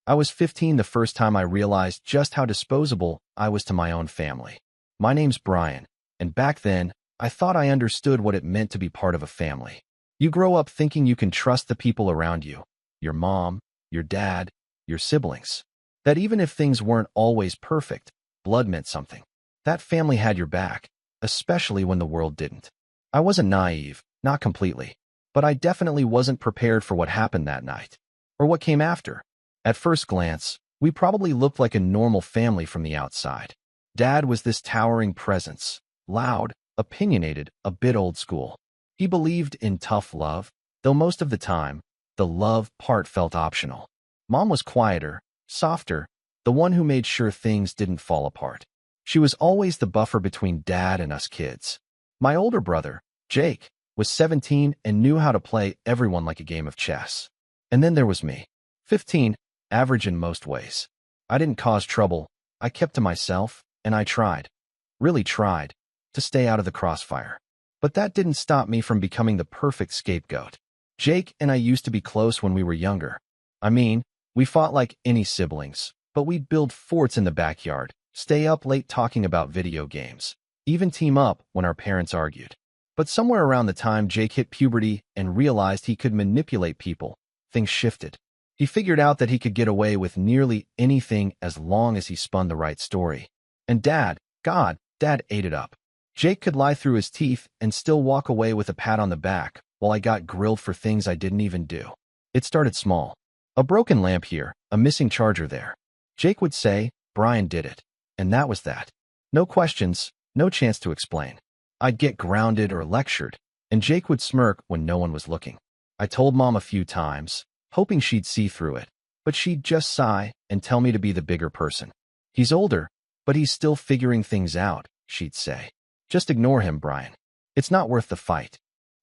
I was 15 the first time I realized just how disposable I was to my own family. My name's Brian, and back then, I thought I understood what it meant to be part of a family. You grow up thinking you can trust the people around you, your mom, your dad, your siblings. That even if things weren't always perfect, blood meant something. That family had your back, especially when the world didn't. I wasn't naive, not completely, but I definitely wasn't prepared for what happened that night, or what came after. At first glance, we probably looked like a normal family from the outside. Dad was this towering presence, loud, opinionated, a bit old school. He believed in tough love, though most of the time, the love part felt optional. Mom was quieter, softer, the one who made sure things didn't fall apart. She was always the buffer between Dad and us kids. My older brother, Jake, was 17 and knew how to play everyone like a game of chess. And then there was me, 15, average in most ways. I didn't cause trouble, I kept to myself, and I tried, really tried, to stay out of the crossfire. But that didn't stop me from becoming the perfect scapegoat. Jake and I used to be close when we were younger. I mean, we fought like any siblings, but we'd build forts in the backyard, stay up late talking about video games, even team up when our parents argued. But somewhere around the time Jake hit puberty and realized he could manipulate people, things shifted. He figured out that he could get away with nearly anything as long as he spun the right story. And Dad ate it up. Jake could lie through his teeth and still walk away with a pat on the back while I got grilled for things I didn't even do. It started small. A broken lamp here, a missing charger there. Jake would say, Brian did it. And that was that. No questions, no chance to explain. I'd get grounded or lectured, and Jake would smirk when no one was looking. I told Mom a few times, hoping she'd see through it, but she'd just sigh and tell me to be the bigger person. He's older, but he's still figuring things out, she'd say. Just ignore him, Brian. It's not worth the fight.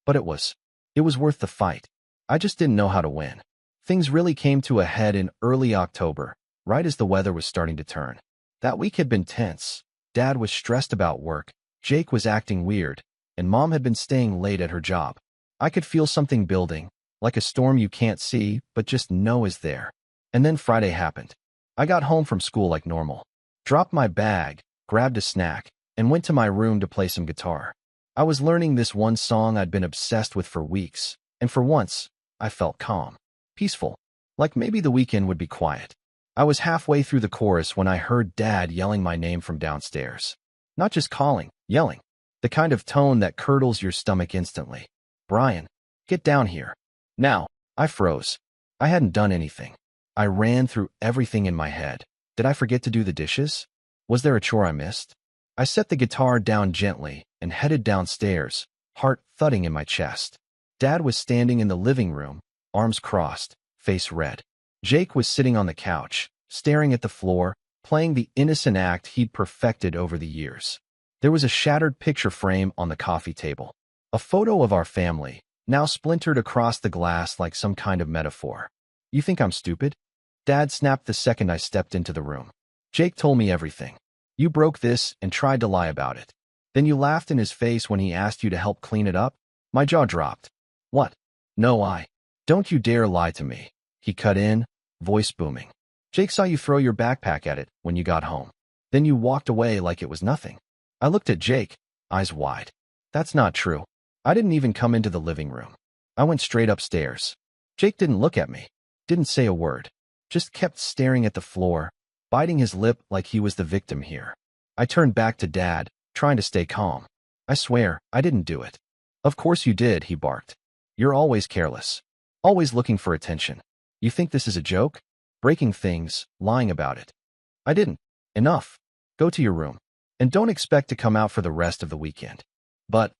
But it was. It was worth the fight. I just didn't know how to win. Things really came to a head in early October, right as the weather was starting to turn. That week had been tense. Dad was stressed about work, Jake was acting weird, and Mom had been staying late at her job. I could feel something building, like a storm you can't see, but just know is there. And then Friday happened. I got home from school like normal, dropped my bag, grabbed a snack, and went to my room to play some guitar. I was learning this one song I'd been obsessed with for weeks, and for once, I felt calm, peaceful, like maybe the weekend would be quiet. I was halfway through the chorus when I heard Dad yelling my name from downstairs. Not just calling, yelling. The kind of tone that curdles your stomach instantly. Brian, get down here. Now, I froze. I hadn't done anything. I ran through everything in my head. Did I forget to do the dishes? Was there a chore I missed? I set the guitar down gently and headed downstairs, heart thudding in my chest. Dad was standing in the living room, arms crossed, face red. Jake was sitting on the couch, staring at the floor, playing the innocent act he'd perfected over the years. There was a shattered picture frame on the coffee table. A photo of our family, now splintered across the glass like some kind of metaphor. You think I'm stupid? Dad snapped the second I stepped into the room. Jake told me everything. You broke this and tried to lie about it. Then you laughed in his face when he asked you to help clean it up? My jaw dropped. What? No, don't you dare lie to me. He cut in, voice booming. Jake saw you throw your backpack at it when you got home. Then you walked away like it was nothing. I looked at Jake, eyes wide. That's not true. I didn't even come into the living room. I went straight upstairs. Jake didn't look at me, didn't say a word, just kept staring at the floor, biting his lip like he was the victim here. I turned back to Dad, trying to stay calm. I swear, I didn't do it. Of course you did, he barked. You're always careless. Always looking for attention. You think this is a joke? Breaking things, lying about it. I didn't. Enough. Go to your room. And don't expect to come out for the rest of the weekend. But,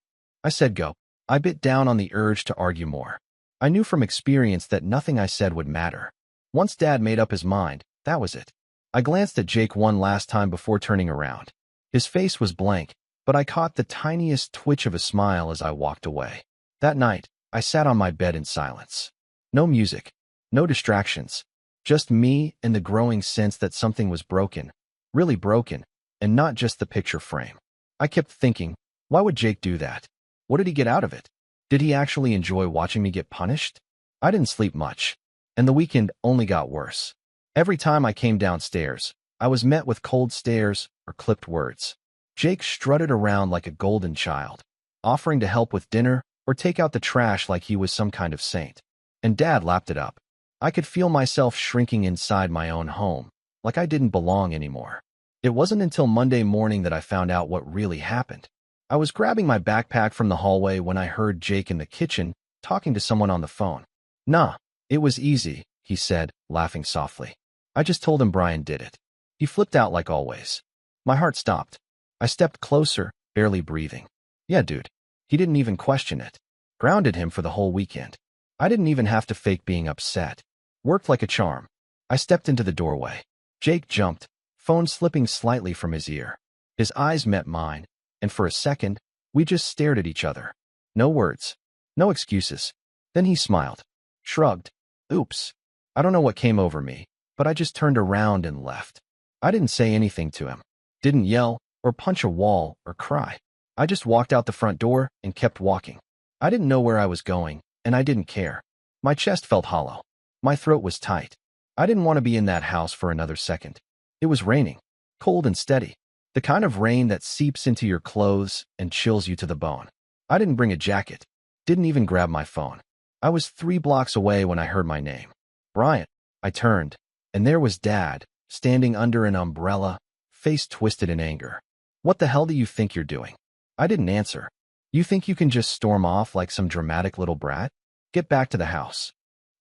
I said go. I bit down on the urge to argue more. I knew from experience that nothing I said would matter. Once Dad made up his mind, that was it. I glanced at Jake one last time before turning around. His face was blank, but I caught the tiniest twitch of a smile as I walked away. That night, I sat on my bed in silence. No music, no distractions, just me and the growing sense that something was broken, really broken, and not just the picture frame. I kept thinking, why would Jake do that? What did he get out of it? Did he actually enjoy watching me get punished? I didn't sleep much, and the weekend only got worse. Every time I came downstairs, I was met with cold stares or clipped words. Jake strutted around like a golden child, offering to help with dinner or take out the trash like he was some kind of saint. And Dad lapped it up. I could feel myself shrinking inside my own home, like I didn't belong anymore. It wasn't until Monday morning that I found out what really happened. I was grabbing my backpack from the hallway when I heard Jake in the kitchen talking to someone on the phone. "Nah, it was easy," he said, laughing softly. "I just told him Brian did it." He flipped out like always. My heart stopped. I stepped closer, barely breathing. "Yeah, dude." He didn't even question it. Grounded him for the whole weekend. I didn't even have to fake being upset. Worked like a charm. I stepped into the doorway. Jake jumped, phone slipping slightly from his ear. His eyes met mine, and for a second, we just stared at each other. No words. No excuses. Then he smiled. Shrugged. Oops. I don't know what came over me, but I just turned around and left. I didn't say anything to him. Didn't yell, or punch a wall, or cry. I just walked out the front door and kept walking. I didn't know where I was going, and I didn't care. My chest felt hollow. My throat was tight. I didn't want to be in that house for another second. It was raining. Cold and steady. The kind of rain that seeps into your clothes and chills you to the bone. I didn't bring a jacket. Didn't even grab my phone. I was 3 blocks away when I heard my name. "Brian." I turned, and there was Dad, standing under an umbrella, face twisted in anger. "What the hell do you think you're doing?" I didn't answer. "You think you can just storm off like some dramatic little brat? Get back to the house."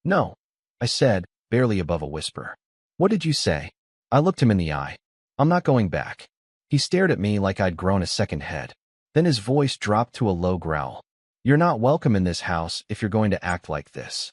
"No," I said, barely above a whisper. "What did you say?" I looked him in the eye. "I'm not going back." He stared at me like I'd grown a second head. Then his voice dropped to a low growl. "You're not welcome in this house if you're going to act like this."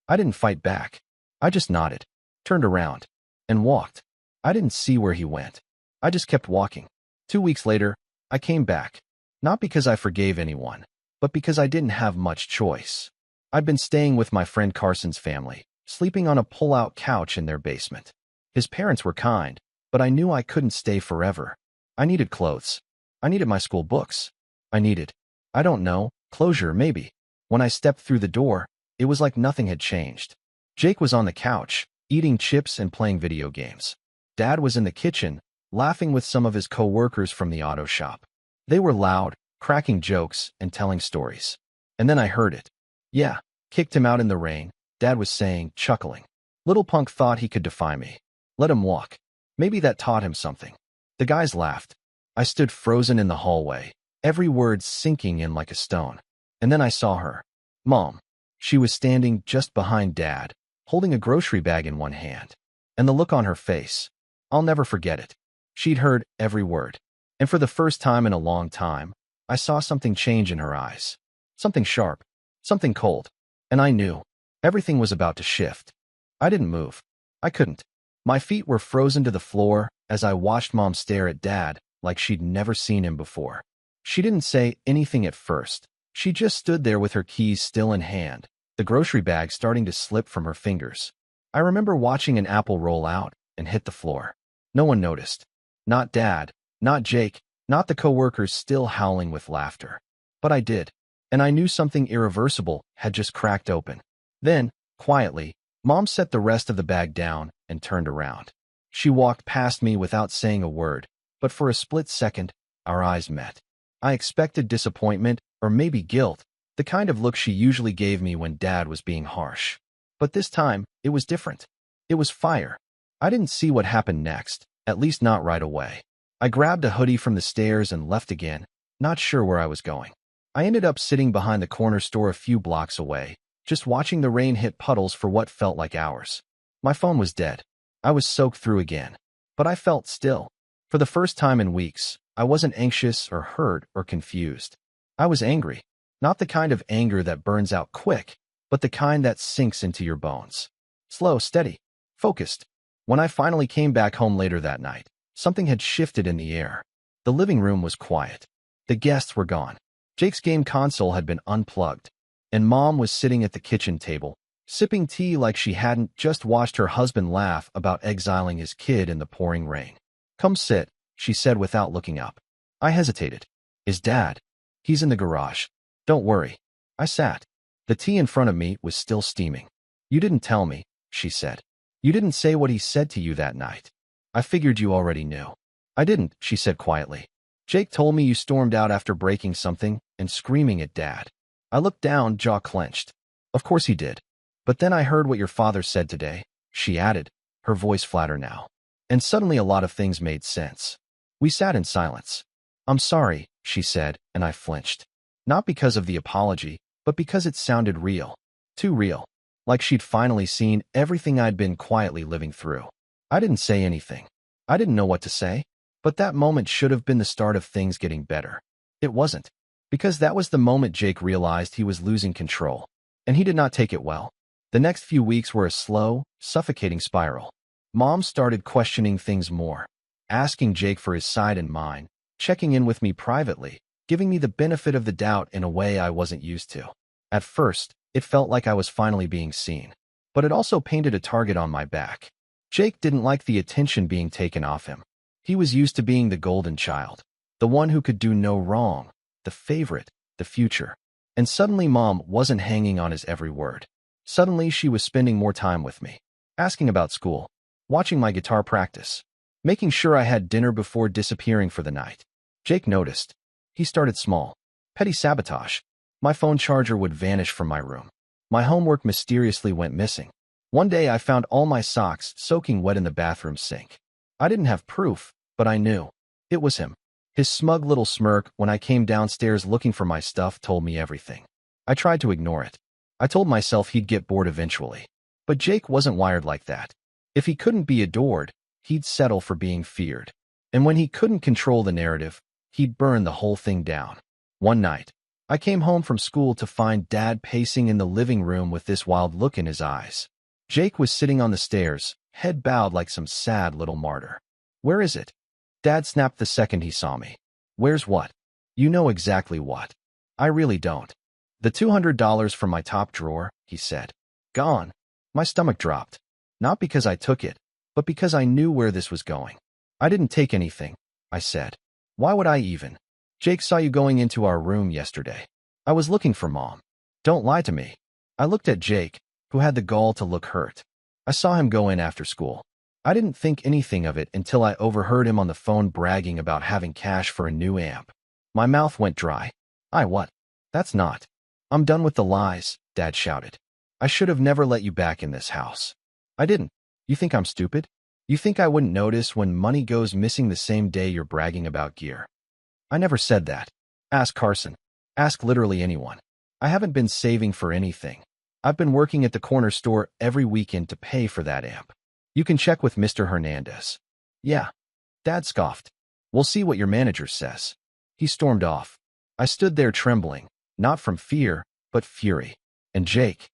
I didn't fight back. I just nodded, turned around, and walked. I didn't see where he went. I just kept walking. 2 weeks later, I came back. Not because I forgave anyone, but because I didn't have much choice. I'd been staying with my friend Carson's family, sleeping on a pull-out couch in their basement. His parents were kind, but I knew I couldn't stay forever. I needed clothes. I needed my school books. I needed, I don't know, closure maybe. When I stepped through the door, it was like nothing had changed. Jake was on the couch, eating chips and playing video games. Dad was in the kitchen, laughing with some of his co-workers from the auto shop. They were loud, cracking jokes and telling stories. And then I heard it. "Yeah, kicked him out in the rain," Dad was saying, chuckling. "Little punk thought he could defy me. Let him walk. Maybe that taught him something." The guys laughed. I stood frozen in the hallway, every word sinking in like a stone. And then I saw her. Mom. She was standing just behind Dad, holding a grocery bag in one hand. And the look on her face. I'll never forget it. She'd heard every word. And for the first time in a long time, I saw something change in her eyes. Something sharp. Something cold. And I knew. Everything was about to shift. I didn't move. I couldn't. My feet were frozen to the floor as I watched Mom stare at Dad like she'd never seen him before. She didn't say anything at first. She just stood there with her keys still in hand, the grocery bag starting to slip from her fingers. I remember watching an apple roll out and hit the floor. No one noticed. Not Dad, not Jake, not the coworkers still howling with laughter. But I did, and I knew something irreversible had just cracked open. Then, quietly, Mom set the rest of the bag down and turned around. She walked past me without saying a word, but for a split second, our eyes met. I expected disappointment or maybe guilt, the kind of look she usually gave me when Dad was being harsh. But this time, it was different. It was fire. I didn't see what happened next, at least not right away. I grabbed a hoodie from the stairs and left again, not sure where I was going. I ended up sitting behind the corner store a few blocks away, just watching the rain hit puddles for what felt like hours. My phone was dead. I was soaked through again. But I felt still. For the first time in weeks, I wasn't anxious or hurt or confused. I was angry. Not the kind of anger that burns out quick, but the kind that sinks into your bones. Slow, steady, focused. When I finally came back home later that night, something had shifted in the air. The living room was quiet. The guests were gone. Jake's game console had been unplugged, and Mom was sitting at the kitchen table, sipping tea like she hadn't just watched her husband laugh about exiling his kid in the pouring rain. "Come sit," she said without looking up. I hesitated. "Is Dad?" "He's in the garage." "Don't worry." I sat. The tea in front of me was still steaming. "You didn't tell me," she said. You didn't say what he said to you that night. I figured you already knew. I didn't, she said quietly. Jake told me you stormed out after breaking something and screaming at Dad. I looked down, jaw clenched. Of course he did. But then I heard what your father said today, she added, her voice flatter now. And suddenly a lot of things made sense. We sat in silence. I'm sorry, she said, and I flinched. Not because of the apology, but because it sounded real. Too real. Like she'd finally seen everything I'd been quietly living through. I didn't say anything. I didn't know what to say. But that moment should have been the start of things getting better. It wasn't. Because that was the moment Jake realized he was losing control. And he did not take it well. The next few weeks were a slow, suffocating spiral. Mom started questioning things more, asking Jake for his side and mine, checking in with me privately, giving me the benefit of the doubt in a way I wasn't used to. At first, it felt like I was finally being seen. But it also painted a target on my back. Jake didn't like the attention being taken off him. He was used to being the golden child, the one who could do no wrong, the favorite, the future. And suddenly Mom wasn't hanging on his every word. Suddenly she was spending more time with me, asking about school, watching my guitar practice, making sure I had dinner before disappearing for the night. Jake noticed. He started small. Petty sabotage. My phone charger would vanish from my room. My homework mysteriously went missing. One day I found all my socks soaking wet in the bathroom sink. I didn't have proof, but I knew. It was him. His smug little smirk when I came downstairs looking for my stuff told me everything. I tried to ignore it. I told myself he'd get bored eventually. But Jake wasn't wired like that. If he couldn't be adored, he'd settle for being feared. And when he couldn't control the narrative, he'd burn the whole thing down. One night, I came home from school to find Dad pacing in the living room with this wild look in his eyes. Jake was sitting on the stairs, head bowed like some sad little martyr. Where is it? Dad snapped the second he saw me. Where's what? You know exactly what. I really don't. The $200 from my top drawer, he said. Gone. My stomach dropped. Not because I took it, but because I knew where this was going. I didn't take anything, I said. Why would I even? Jake saw you going into our room yesterday. I was looking for Mom. Don't lie to me. I looked at Jake, who had the gall to look hurt. I saw him go in after school. I didn't think anything of it until I overheard him on the phone bragging about having cash for a new amp. My mouth went dry. What? That's not. I'm done with the lies, Dad shouted. I should have never let you back in this house. I didn't. You think I'm stupid? You think I wouldn't notice when money goes missing the same day you're bragging about gear? I never said that. Ask Carson. Ask literally anyone. I haven't been saving for anything. I've been working at the corner store every weekend to pay for that amp. You can check with Mr. Hernandez. Yeah. Dad scoffed. We'll see what your manager says. He stormed off. I stood there trembling, not from fear, but fury. And Jake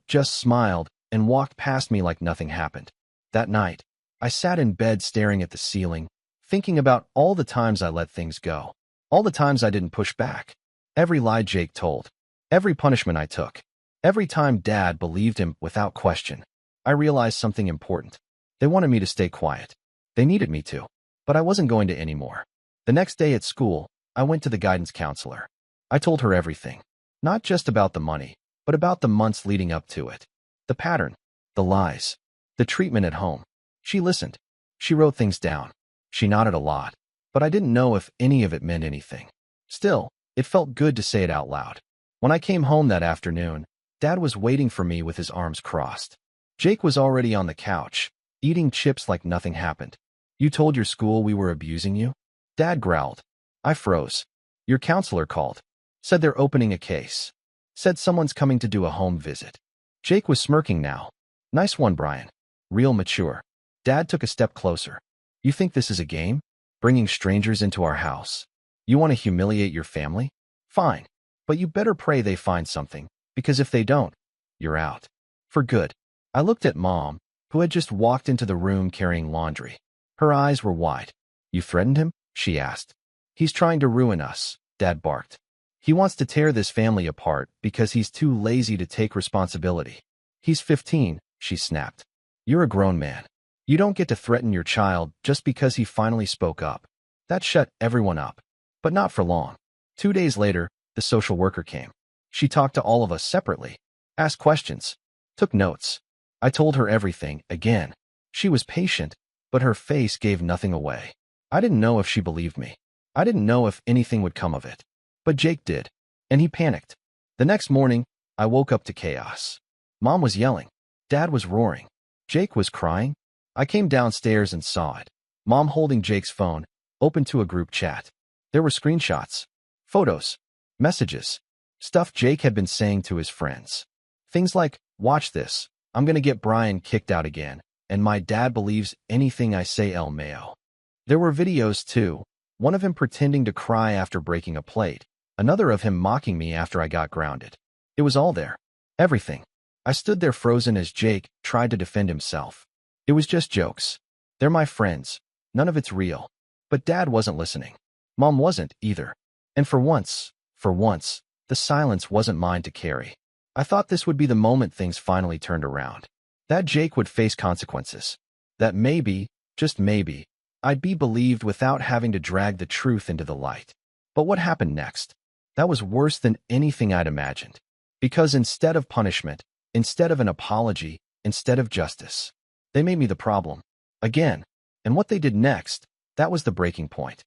just smiled and walked past me like nothing happened. That night, I sat in bed staring at the ceiling, thinking about all the times I let things go, all the times I didn't push back, every lie Jake told, every punishment I took, every time Dad believed him without question. I realized something important. They wanted me to stay quiet. They needed me to, but I wasn't going to anymore. The next day at school, I went to the guidance counselor. I told her everything, not just about the money, but about the months leading up to it. The pattern, the lies, the treatment at home. She listened. She wrote things down. She nodded a lot, but I didn't know if any of it meant anything. Still, it felt good to say it out loud. When I came home that afternoon, Dad was waiting for me with his arms crossed. Jake was already on the couch, eating chips like nothing happened. You told your school we were abusing you? Dad growled. I froze. Your counselor called. Said they're opening a case. Said someone's coming to do a home visit. Jake was smirking now. Nice one, Brian. Real mature. Dad took a step closer. You think this is a game? Bringing strangers into our house? You want to humiliate your family? Fine. But you better pray they find something, because if they don't, you're out. For good. I looked at Mom, who had just walked into the room carrying laundry. Her eyes were wide. You threatened him? She asked. He's trying to ruin us, Dad barked. He wants to tear this family apart because he's too lazy to take responsibility. He's 15, she snapped. You're a grown man. You don't get to threaten your child just because he finally spoke up. That shut everyone up. But not for long. 2 days later, the social worker came. She talked to all of us separately, asked questions, took notes. I told her everything, again. She was patient, but her face gave nothing away. I didn't know if she believed me. I didn't know if anything would come of it. But Jake did, and he panicked. The next morning, I woke up to chaos. Mom was yelling. Dad was roaring. Jake was crying. I came downstairs and saw it. Mom holding Jake's phone, open to a group chat. There were screenshots, photos, messages, stuff Jake had been saying to his friends. Things like, watch this, I'm gonna get Brian kicked out again, and my dad believes anything I say El Mayo. There were videos too, one of him pretending to cry after breaking a plate, another of him mocking me after I got grounded. It was all there. Everything. I stood there frozen as Jake tried to defend himself. It was just jokes. They're my friends. None of it's real. But Dad wasn't listening. Mom wasn't, either. And for once, the silence wasn't mine to carry. I thought this would be the moment things finally turned around. That Jake would face consequences. That maybe, just maybe, I'd be believed without having to drag the truth into the light. But what happened next? That was worse than anything I'd imagined. Because instead of punishment, instead of an apology, instead of justice, they made me the problem. Again. And what they did next, that was the breaking point.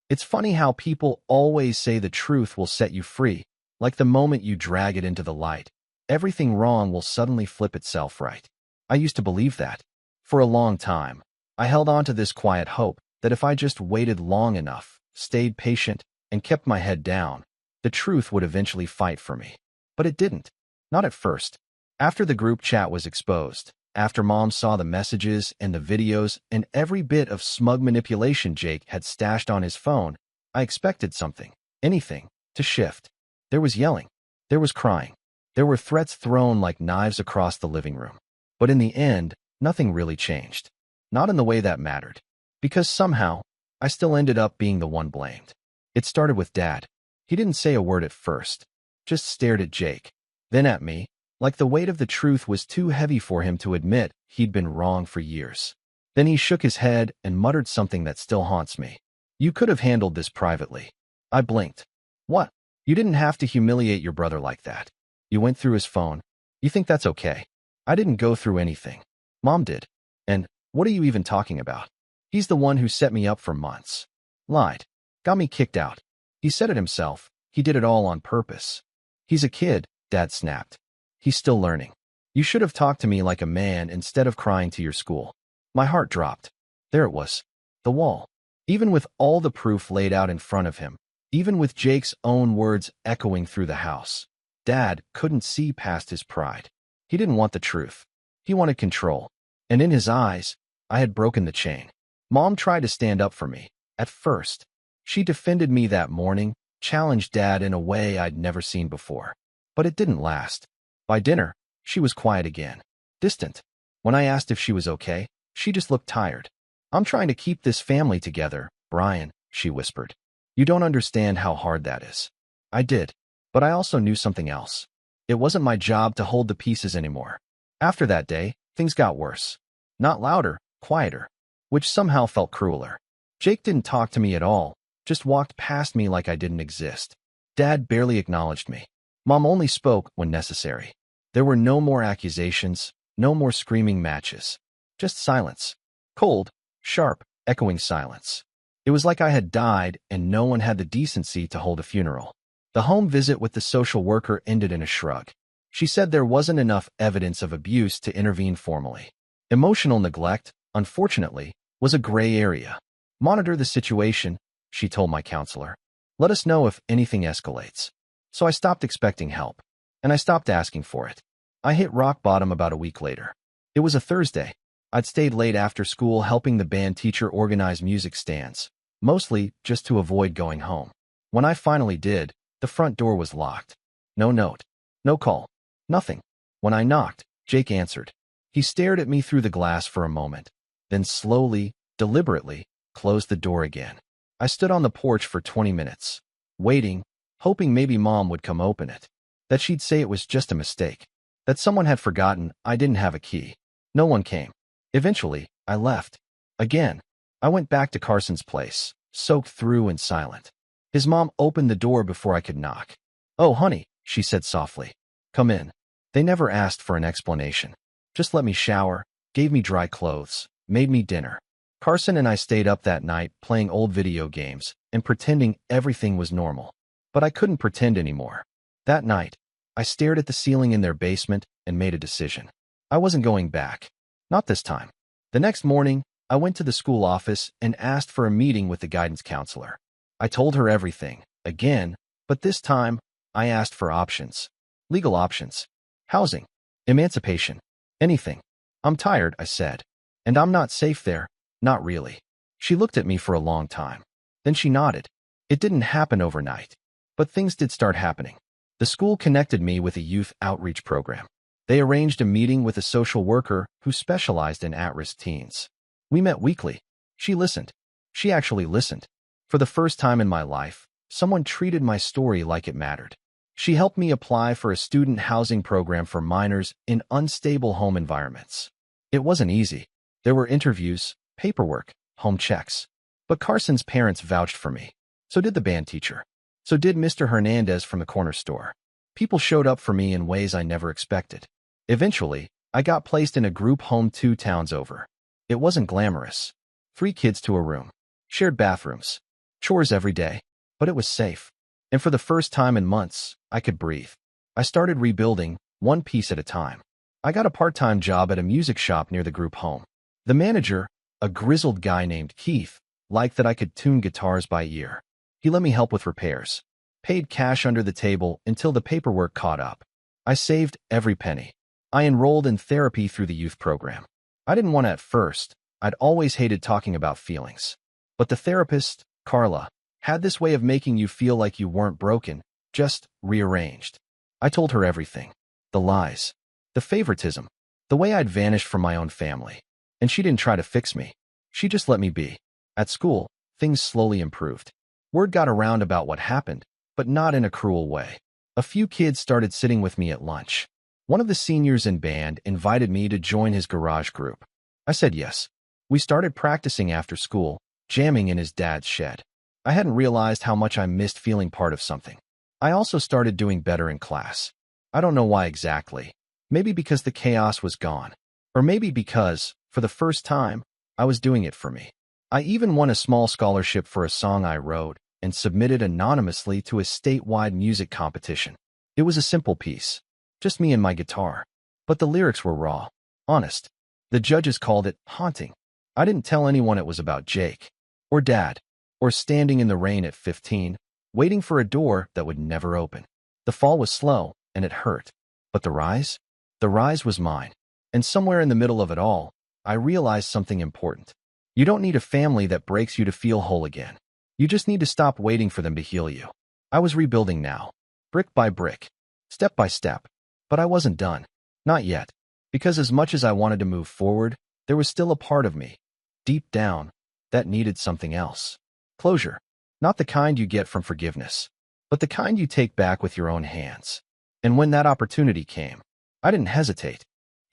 It's funny how people always say the truth will set you free, like the moment you drag it into the light, everything wrong will suddenly flip itself right. I used to believe that. For a long time, I held on to this quiet hope that if I just waited long enough, stayed patient, and kept my head down, the truth would eventually fight for me. But it didn't. Not at first. After the group chat was exposed, after Mom saw the messages and the videos and every bit of smug manipulation Jake had stashed on his phone, I expected something, anything, to shift. There was yelling. There was crying. There were threats thrown like knives across the living room. But in the end, nothing really changed. Not in the way that mattered. Because somehow, I still ended up being the one blamed. It started with Dad. He didn't say a word at first, just stared at Jake, then at me, like the weight of the truth was too heavy for him to admit he'd been wrong for years. Then he shook his head and muttered something that still haunts me. You could have handled this privately. I blinked. What? You didn't have to humiliate your brother like that. You went through his phone. You think that's okay? I didn't go through anything. Mom did. And what are you even talking about? He's the one who set me up for months. Lied. Got me kicked out. He said it himself. He did it all on purpose. He's a kid, Dad snapped. He's still learning. You should have talked to me like a man instead of crying to your school. My heart dropped. There it was. The wall. Even with all the proof laid out in front of him, even with Jake's own words echoing through the house, Dad couldn't see past his pride. He didn't want the truth. He wanted control. And in his eyes, I had broken the chain. Mom tried to stand up for me. At first, she defended me that morning, challenged Dad in a way I'd never seen before. But it didn't last. By dinner, she was quiet again, distant. When I asked if she was okay, she just looked tired. I'm trying to keep this family together, Brian, she whispered. You don't understand how hard that is. I did, but I also knew something else. It wasn't my job to hold the pieces anymore. After that day, things got worse. Not louder, quieter, which somehow felt crueler. Jake didn't talk to me at all, just walked past me like I didn't exist. Dad barely acknowledged me. Mom only spoke when necessary. There were no more accusations, no more screaming matches. Just silence. Cold, sharp, echoing silence. It was like I had died and no one had the decency to hold a funeral. The home visit with the social worker ended in a shrug. She said there wasn't enough evidence of abuse to intervene formally. Emotional neglect, unfortunately, was a gray area. Monitor the situation, she told my counselor. Let us know if anything escalates. So I stopped expecting help. And I stopped asking for it. I hit rock bottom about a week later. It was a Thursday. I'd stayed late after school helping the band teacher organize music stands, mostly just to avoid going home. When I finally did, the front door was locked. No note. No call. Nothing. When I knocked, Jake answered. He stared at me through the glass for a moment, then slowly, deliberately, closed the door again. I stood on the porch for 20 minutes, waiting, hoping maybe Mom would come open it. That she'd say it was just a mistake. That someone had forgotten I didn't have a key. No one came. Eventually, I left. Again. I went back to Carson's place, soaked through and silent. His mom opened the door before I could knock. Oh, honey, she said softly. Come in. They never asked for an explanation. just let me shower, gave me dry clothes, made me dinner. Carson and I stayed up that night playing old video games and pretending everything was normal. But I couldn't pretend anymore. That night, I stared at the ceiling in their basement and made a decision. I wasn't going back. Not this time. The next morning, I went to the school office and asked for a meeting with the guidance counselor. I told her everything, again, but this time, I asked for options. Legal options. Housing. Emancipation. Anything. I'm tired, I said. And I'm not safe there. Not really. She looked at me for a long time. Then she nodded. It didn't happen overnight. But things did start happening. The school connected me with a youth outreach program. They arranged a meeting with a social worker who specialized in at-risk teens. We met weekly. She listened. She actually listened. For the first time in my life, someone treated my story like it mattered. She helped me apply for a student housing program for minors in unstable home environments. It wasn't easy. There were interviews, paperwork, home checks. But Carson's parents vouched for me. So did the band teacher. So did Mr. Hernandez from the corner store. People showed up for me in ways I never expected. Eventually, I got placed in a group home 2 towns over. It wasn't glamorous. 3 kids to a room. Shared bathrooms. Chores every day. But it was safe. And for the first time in months, I could breathe. I started rebuilding, one piece at a time. I got a part-time job at a music shop near the group home. The manager, a grizzled guy named Keith, liked that I could tune guitars by ear. He let me help with repairs. Paid cash under the table until the paperwork caught up. I saved every penny. I enrolled in therapy through the youth program. I didn't want to at first. I'd always hated talking about feelings. But the therapist, Carla, had this way of making you feel like you weren't broken, just rearranged. I told her everything. The lies. The favoritism. The way I'd vanished from my own family. And she didn't try to fix me. She just let me be. At school, things slowly improved. Word got around about what happened, but not in a cruel way. A few kids started sitting with me at lunch. One of the seniors in band invited me to join his garage group. I said yes. We started practicing after school, jamming in his dad's shed. I hadn't realized how much I missed feeling part of something. I also started doing better in class. I don't know why exactly. Maybe because the chaos was gone. Or maybe because, for the first time, I was doing it for me. I even won a small scholarship for a song I wrote and submitted anonymously to a statewide music competition. It was a simple piece. Just me and my guitar. But the lyrics were raw. Honest. The judges called it haunting. I didn't tell anyone it was about Jake. Or Dad. Or standing in the rain at 15, waiting for a door that would never open. The fall was slow, and it hurt. But the rise? The rise was mine. And somewhere in the middle of it all, I realized something important. You don't need a family that breaks you to feel whole again. You just need to stop waiting for them to heal you. I was rebuilding now. Brick by brick. Step by step. But I wasn't done. Not yet. Because as much as I wanted to move forward, there was still a part of me, deep down, that needed something else. Closure. Not the kind you get from forgiveness, but the kind you take back with your own hands. And when that opportunity came, I didn't hesitate.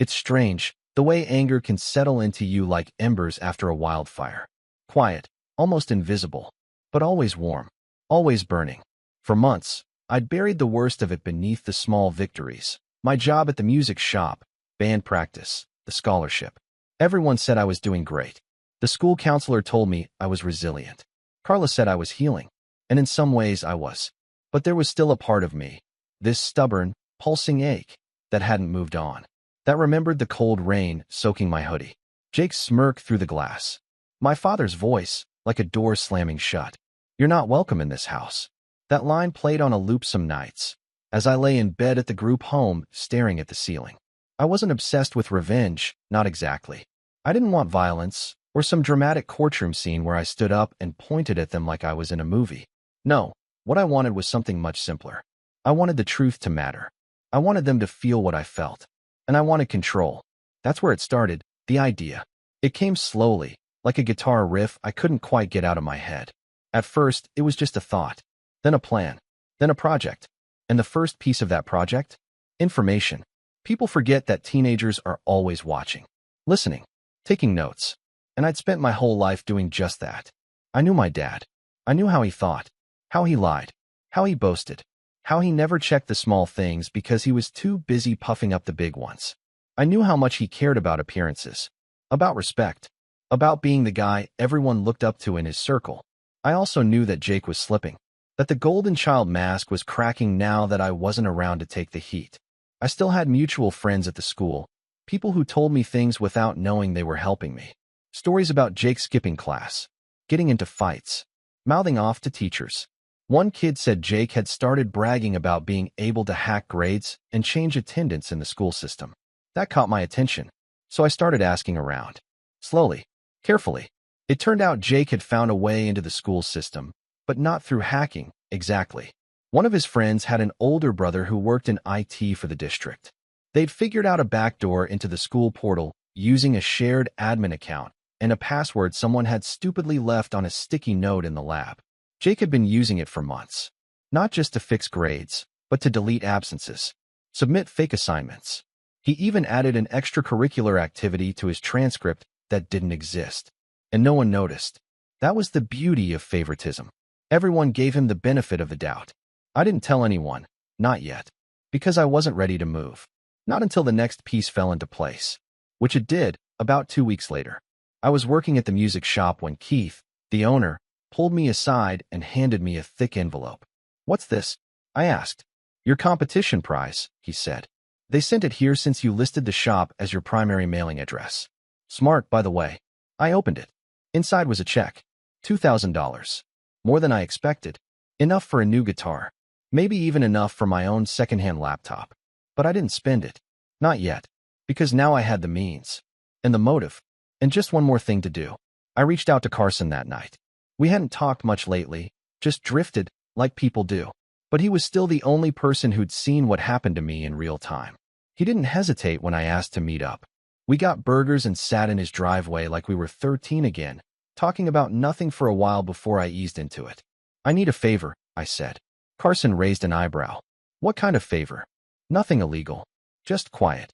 It's strange, the way anger can settle into you like embers after a wildfire. Quiet, almost invisible, but always warm, always burning. For months, I'd buried the worst of it beneath the small victories. My job at the music shop, band practice, the scholarship. Everyone said I was doing great. The school counselor told me I was resilient. Carla said I was healing, and in some ways I was. But there was still a part of me, this stubborn, pulsing ache, that hadn't moved on, that remembered the cold rain soaking my hoodie. Jake's smirk through the glass. My father's voice, like a door slamming shut. You're not welcome in this house. That line played on a loop some nights, as I lay in bed at the group home, staring at the ceiling. I wasn't obsessed with revenge, not exactly. I didn't want violence, or some dramatic courtroom scene where I stood up and pointed at them like I was in a movie. No, what I wanted was something much simpler. I wanted the truth to matter. I wanted them to feel what I felt. And I wanted control. That's where it started, the idea. It came slowly, like a guitar riff I couldn't quite get out of my head. At first, it was just a thought, then a plan, then a project. And the first piece of that project? Information. People forget that teenagers are always watching, listening, taking notes. And I'd spent my whole life doing just that. I knew my dad. I knew how he thought, how he lied, how he boasted, how he never checked the small things because he was too busy puffing up the big ones. I knew how much he cared about appearances, about respect, about being the guy everyone looked up to in his circle. I also knew that Jake was slipping, that the golden child mask was cracking now that I wasn't around to take the heat. I still had mutual friends at the school, people who told me things without knowing they were helping me. Stories about Jake skipping class, getting into fights, mouthing off to teachers. One kid said Jake had started bragging about being able to hack grades and change attendance in the school system. That caught my attention, so I started asking around. Slowly, carefully. It turned out Jake had found a way into the school system, but not through hacking, exactly. One of his friends had an older brother who worked in IT for the district. They'd figured out a backdoor into the school portal using a shared admin account and a password someone had stupidly left on a sticky note in the lab. Jake had been using it for months, not just to fix grades, but to delete absences, submit fake assignments. He even added an extracurricular activity to his transcript that didn't exist, and no one noticed. That was the beauty of favoritism. Everyone gave him the benefit of the doubt. I didn't tell anyone, not yet, because I wasn't ready to move. Not until the next piece fell into place, which it did about 2 weeks later. I was working at the music shop when Keith, the owner, pulled me aside and handed me a thick envelope. "What's this?" I asked. "Your competition prize," he said. "They sent it here since you listed the shop as your primary mailing address." Smart, by the way. I opened it. Inside was a check. $2,000. More than I expected. Enough for a new guitar. Maybe even enough for my own secondhand laptop. But I didn't spend it. Not yet. Because now I had the means. And the motive. And just one more thing to do. I reached out to Carson that night. We hadn't talked much lately, just drifted, like people do. But he was still the only person who'd seen what happened to me in real time. He didn't hesitate when I asked to meet up. We got burgers and sat in his driveway like we were 13 again, talking about nothing for a while before I eased into it. "I need a favor," I said. Carson raised an eyebrow. "What kind of favor?" "Nothing illegal. Just quiet."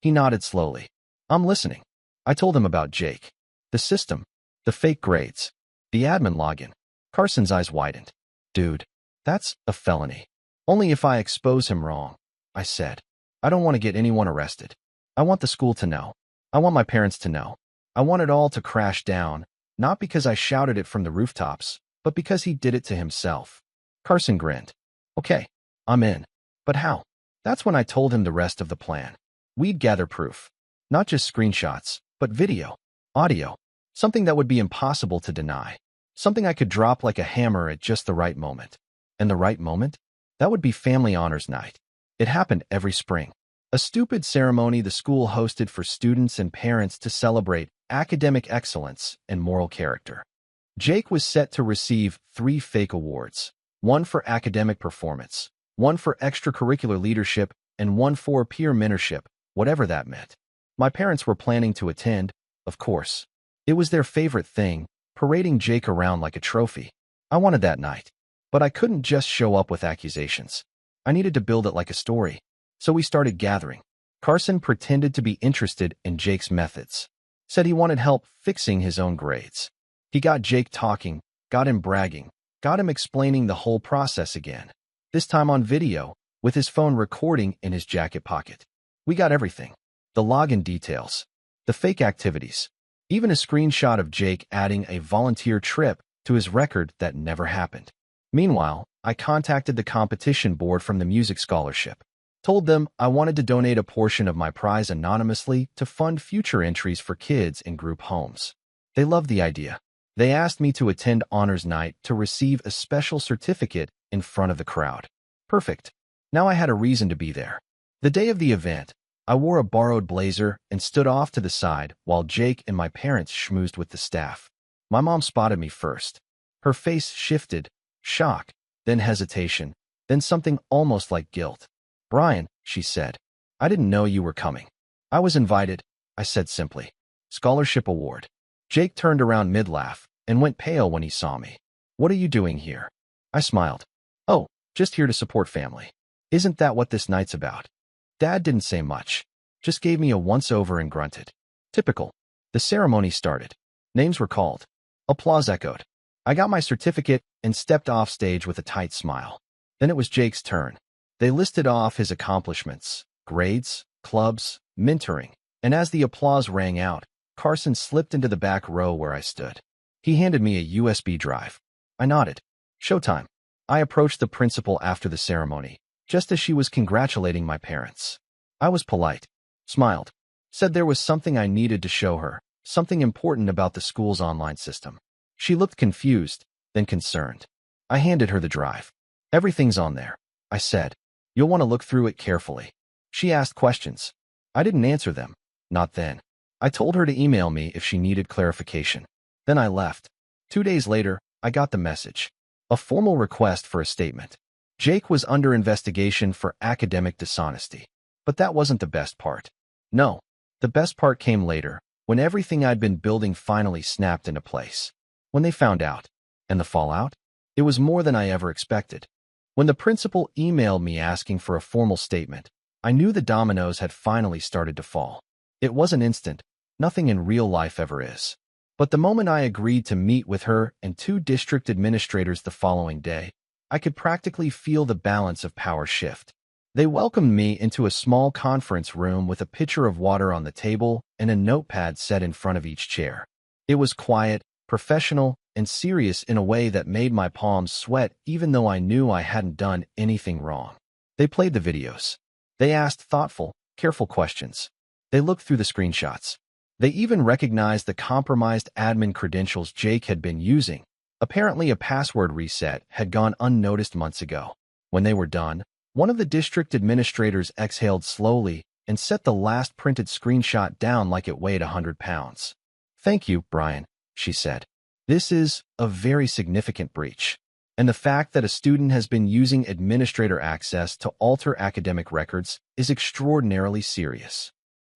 He nodded slowly. "I'm listening." I told him about Jake. The system. The fake grades. The admin login. Carson's eyes widened. "Dude, that's a felony. Only if I expose him wrong," I said. "I don't want to get anyone arrested. I want the school to know. I want my parents to know. I want it all to crash down, not because I shouted it from the rooftops, but because he did it to himself." Carson grinned. "Okay, I'm in. But how?" That's when I told him the rest of the plan. We'd gather proof. Not just screenshots, but video, audio, something that would be impossible to deny. Something I could drop like a hammer at just the right moment. And the right moment? That would be family honors night. It happened every spring. A stupid ceremony the school hosted for students and parents to celebrate academic excellence and moral character. Jake was set to receive 3 fake awards, one for academic performance, one for extracurricular leadership, and one for peer mentorship, whatever that meant. My parents were planning to attend, of course. It was their favorite thing, parading Jake around like a trophy. I wanted that night, but I couldn't just show up with accusations. I needed to build it like a story. So we started gathering. Carson pretended to be interested in Jake's methods. Said he wanted help fixing his own grades. He got Jake talking, got him bragging, got him explaining the whole process again. This time on video, with his phone recording in his jacket pocket. We got everything. The login details, the fake activities, even a screenshot of Jake adding a volunteer trip to his record that never happened. Meanwhile, I contacted the competition board from the music scholarship. Told them I wanted to donate a portion of my prize anonymously to fund future entries for kids in group homes. They loved the idea. They asked me to attend honors night to receive a special certificate in front of the crowd. Perfect. Now I had a reason to be there. The day of the event, I wore a borrowed blazer and stood off to the side while Jake and my parents schmoozed with the staff. My mom spotted me first. Her face shifted, shock, then hesitation, then something almost like guilt. "Brian," she said, "I didn't know you were coming." "I was invited," I said simply. "Scholarship award." Jake turned around mid-laugh and went pale when he saw me. "What are you doing here?" I smiled. "Oh, just here to support family. Isn't that what this night's about?" Dad didn't say much, just gave me a once-over and grunted. Typical. The ceremony started. Names were called. Applause echoed. I got my certificate and stepped off stage with a tight smile. Then it was Jake's turn. They listed off his accomplishments, grades, clubs, mentoring. And as the applause rang out, Carson slipped into the back row where I stood. He handed me a USB drive. I nodded. Showtime. I approached the principal after the ceremony, just as she was congratulating my parents. I was polite, smiled, said there was something I needed to show her, something important about the school's online system. She looked confused, then concerned. I handed her the drive. Everything's on there, I said. You'll want to look through it carefully. She asked questions. I didn't answer them. Not then. I told her to email me if she needed clarification. Then I left. 2 days later, I got the message. A formal request for a statement. Jake was under investigation for academic dishonesty. But that wasn't the best part. No, the best part came later, when everything I'd been building finally snapped into place. When they found out. And the fallout? It was more than I ever expected. When the principal emailed me asking for a formal statement, I knew the dominoes had finally started to fall. It wasn't instant. Nothing in real life ever is. But the moment I agreed to meet with her and 2 district administrators the following day, I could practically feel the balance of power shift. They welcomed me into a small conference room with a pitcher of water on the table and a notepad set in front of each chair. It was quiet, professional, and serious in a way that made my palms sweat even though I knew I hadn't done anything wrong. They played the videos. They asked thoughtful, careful questions. They looked through the screenshots. They even recognized the compromised admin credentials Jake had been using. Apparently, a password reset had gone unnoticed months ago. When they were done, one of the district administrators exhaled slowly and set the last printed screenshot down like it weighed 100 pounds. Thank you, Brian, she said. This is a very significant breach. And the fact that a student has been using administrator access to alter academic records is extraordinarily serious.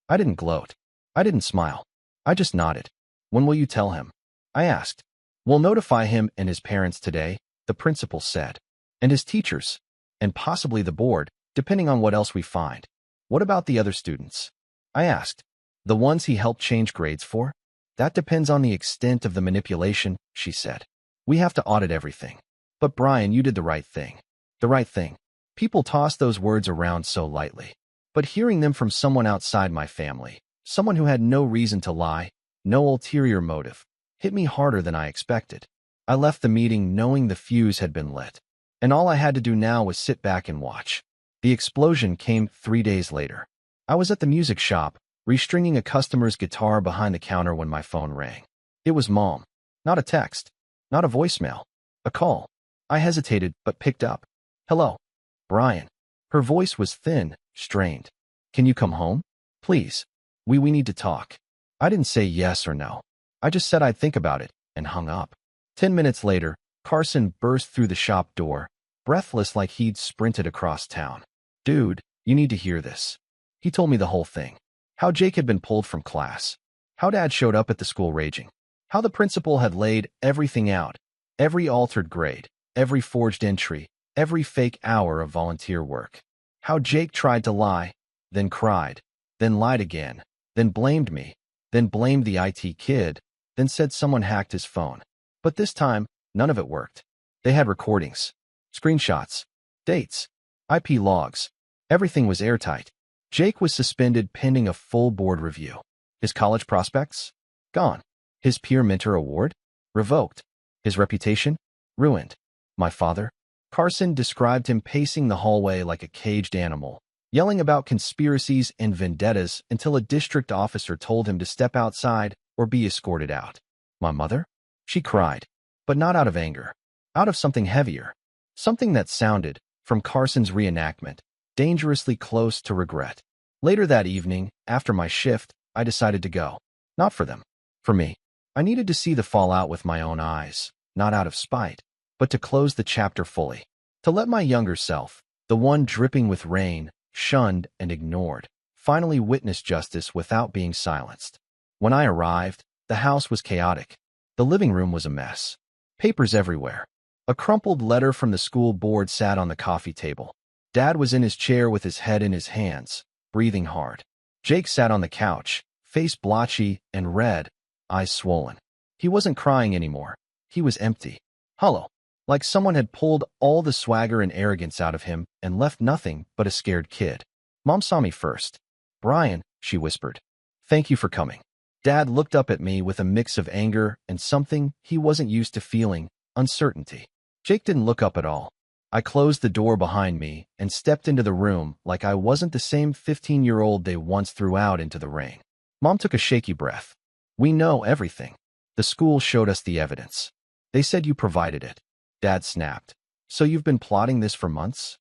I didn't gloat. I didn't smile. I just nodded. When will you tell him? I asked. We'll notify him and his parents today, the principal said. And his teachers. And possibly the board, depending on what else we find. What about the other students? I asked. The ones he helped change grades for? That depends on the extent of the manipulation, she said. We have to audit everything. But Brian, you did the right thing. The right thing. People toss those words around so lightly. But hearing them from someone outside my family, someone who had no reason to lie, no ulterior motive, hit me harder than I expected. I left the meeting knowing the fuse had been lit. And all I had to do now was sit back and watch. The explosion came 3 days later. I was at the music shop, restringing a customer's guitar behind the counter when my phone rang. It was Mom. Not a text. Not a voicemail. A call. I hesitated, but picked up. Hello. Brian. Her voice was thin, strained. Can you come home? Please. We need to talk. I didn't say yes or no. I just said I'd think about it, and hung up. 10 minutes later, Carson burst through the shop door, breathless like he'd sprinted across town. Dude, you need to hear this. He told me the whole thing. How Jake had been pulled from class. How Dad showed up at the school raging. How the principal had laid everything out. Every altered grade, every forged entry, every fake hour of volunteer work. How Jake tried to lie, then cried, then lied again, then blamed me, then blamed the IT kid, then said someone hacked his phone. But this time, none of it worked. They had recordings, screenshots, dates, IP logs. Everything was airtight. Jake was suspended pending a full board review. His college prospects? Gone. His peer mentor award? Revoked. His reputation? Ruined. My father? Carson described him pacing the hallway like a caged animal, yelling about conspiracies and vendettas until a district officer told him to step outside or be escorted out. My mother? She cried, but not out of anger, out of something heavier, something that sounded, from Carson's reenactment, dangerously close to regret. Later that evening, after my shift, I decided to go. Not for them. For me. I needed to see the fallout with my own eyes, not out of spite, but to close the chapter fully. To let my younger self, the one dripping with rain, shunned and ignored, finally witness justice without being silenced. When I arrived, the house was chaotic. The living room was a mess. Papers everywhere. A crumpled letter from the school board sat on the coffee table. Dad was in his chair with his head in his hands, breathing hard. Jake sat on the couch, face blotchy and red, eyes swollen. He wasn't crying anymore. He was empty. Hollow. Like someone had pulled all the swagger and arrogance out of him and left nothing but a scared kid. Mom saw me first. Brian, she whispered. Thank you for coming. Dad looked up at me with a mix of anger and something he wasn't used to feeling, uncertainty. Jake didn't look up at all. I closed the door behind me and stepped into the room like I wasn't the same 15-year-old they once threw out into the rain. Mom took a shaky breath. We know everything. The school showed us the evidence. They said you provided it. Dad snapped. So you've been plotting this for months?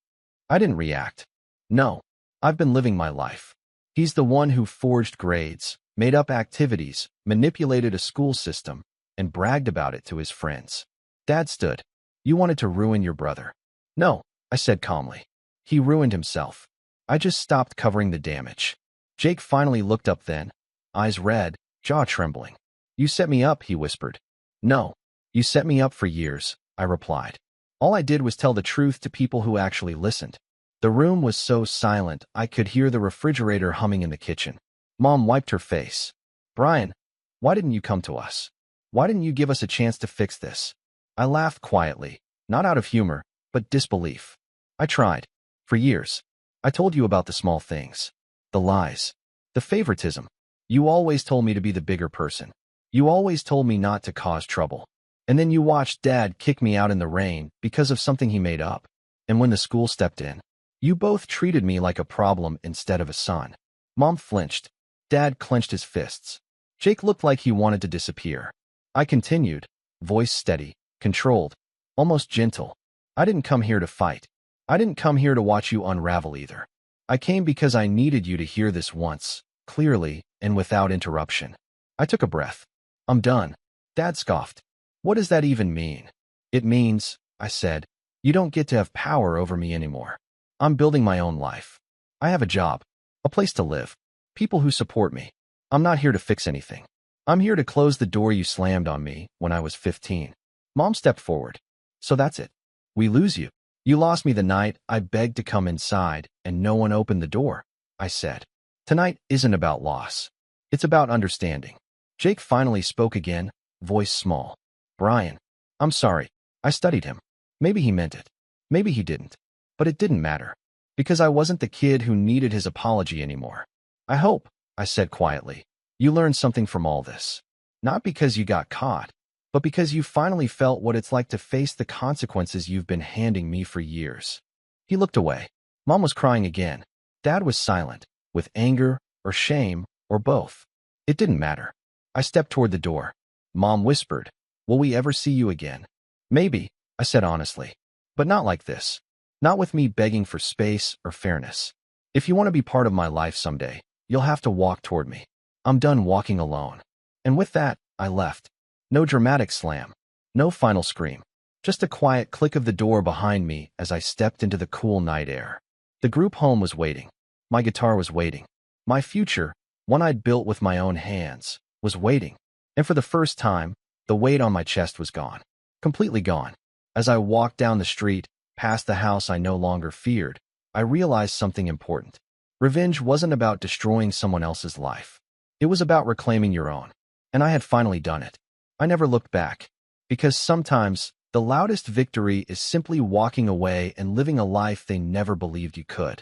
I didn't react. No, I've been living my life. He's the one who forged grades, made up activities, manipulated a school system, and bragged about it to his friends. Dad stood. You wanted to ruin your brother. No, I said calmly. He ruined himself. I just stopped covering the damage. Jake finally looked up then, eyes red, jaw trembling. You set me up, he whispered. No, you set me up for years, I replied. All I did was tell the truth to people who actually listened. The room was so silent I could hear the refrigerator humming in the kitchen. Mom wiped her face. Brian, why didn't you come to us? Why didn't you give us a chance to fix this? I laughed quietly, not out of humor, but disbelief. I tried. For years. I told you about the small things. The lies. The favoritism. You always told me to be the bigger person. You always told me not to cause trouble. And then you watched Dad kick me out in the rain because of something he made up. And when the school stepped in, you both treated me like a problem instead of a son. Mom flinched. Dad clenched his fists. Jake looked like he wanted to disappear. I continued, voice steady, controlled, almost gentle. I didn't come here to fight. I didn't come here to watch you unravel either. I came because I needed you to hear this once, clearly, and without interruption. I took a breath. I'm done. Dad scoffed. What does that even mean? It means, I said, you don't get to have power over me anymore. I'm building my own life. I have a job, a place to live, people who support me. I'm not here to fix anything. I'm here to close the door you slammed on me when I was 15. Mom stepped forward. So that's it. We lose you. You lost me the night I begged to come inside and no one opened the door, I said. Tonight isn't about loss. It's about understanding. Jake finally spoke again, voice small. Brian, I'm sorry. I studied him. Maybe he meant it. Maybe he didn't. But it didn't matter. Because I wasn't the kid who needed his apology anymore. I hope, I said quietly, you learned something from all this. Not because you got caught, but because you finally felt what it's like to face the consequences you've been handing me for years. He looked away. Mom was crying again. Dad was silent, with anger or shame or both. It didn't matter. I stepped toward the door. Mom whispered, will we ever see you again? Maybe, I said honestly. But not like this. Not with me begging for space or fairness. If you want to be part of my life someday, you'll have to walk toward me. I'm done walking alone. And with that, I left. No dramatic slam. No final scream. Just a quiet click of the door behind me as I stepped into the cool night air. The group home was waiting. My guitar was waiting. My future, one I'd built with my own hands, was waiting. And for the first time, the weight on my chest was gone. Completely gone. As I walked down the street, past the house I no longer feared, I realized something important. Revenge wasn't about destroying someone else's life. It was about reclaiming your own. And I had finally done it. I never looked back. Because sometimes, the loudest victory is simply walking away and living a life they never believed you could.